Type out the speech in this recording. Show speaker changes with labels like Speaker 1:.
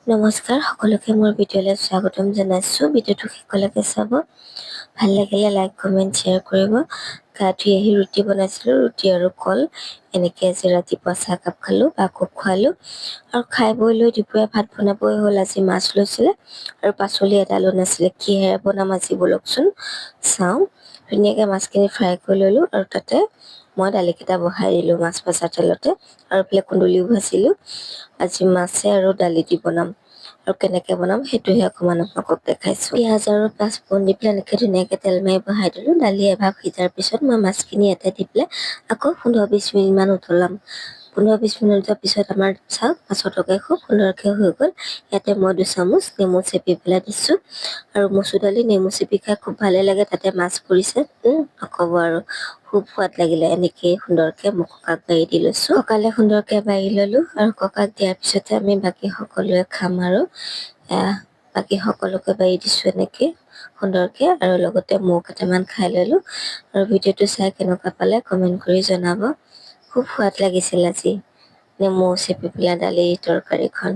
Speaker 1: নমস্কাৰ সকলোকে মোৰ ভিডিঅ'লৈ স্বাগতম জনাইছোঁ। ভিডিঅ'টো শেষলৈকে চাব। ভাল লাগিলে লাইক কমেণ্ট শ্বেয়াৰ কৰিব। গা ধুই আহি ৰুটি বনাইছিলোঁ, ৰুটি আৰু কল এনেকৈ আজি ৰাতিপুৱা চাহকাপ খালোঁ, আকৌ খোৱালোঁ আৰু খাই বৈ লৈ দুপৰীয়া ভাত বনাবই হ'ল। আজি মাছ লৈছিলে আৰু পাচলি এডালো নাছিলে। কিহেৰে বনাম আজি বলকচোন চাওঁ। ধুনীয়াকৈ মাছখিনি ফ্ৰাই কৰি ল'লোঁ আৰু তাতে মই দালিকেইটা বহাই দিলোঁ মাছ ভজা তেলতে আৰু এইফালে কুন্দুলিও ভাজিলোঁ। আজি মাছে আৰু দালি দি বনাম আৰু কেনেকৈ বনাম সেইটোহে অকণমান আপোনালোকক দেখাইছোঁ। পিঁয়াজ আৰু পাঁচফোৰণ দি পেলাই এনেকৈ ধুনীয়াকৈ তেল মাৰি বহাই দিলোঁ। দালি এভাগ সিজাৰ পিছত মই মাছখিনি ইয়াতে দি পেলাই আকৌ 15-20 মিনিটমান উতলাম। 15-20 মিনিটৰ পিছত আমাৰ চাওক মাছৰ তৰকাৰী খুব সুন্দৰকৈ হৈ গ'ল। ইয়াতে মই 2 চামুচ নেমু চেপি পেলাই দিছোঁ আৰু মচুৰ দালি নেমু চেপি খাই খুব ভালেই লাগে। তাতে মাছ পৰিছে, নক'ব আৰু খুব সোৱাদ লাগিলে। এনেকৈয়ে সুন্দৰকৈ মই ককাক বাৰী দি লৈছোঁ। ককালে সুন্দৰকৈ বাৰী ল'লোঁ আৰু ককাক দিয়াৰ পিছতে আমি বাকী সকলোৱে খাম আৰু বাকী সকলোকে বাৰী দিছোঁ এনেকৈ সুন্দৰকৈ আৰু লগতে মৌ কেইটামান খাই ল'লোঁ আৰু ভিডিঅ'টো চাই কেনেকুৱা পালে কমেণ্ট কৰি জনাব। খুব সোৱাদ লাগিছিল আজি নেমু চেপি পেলাই দালি তৰকাৰীখন।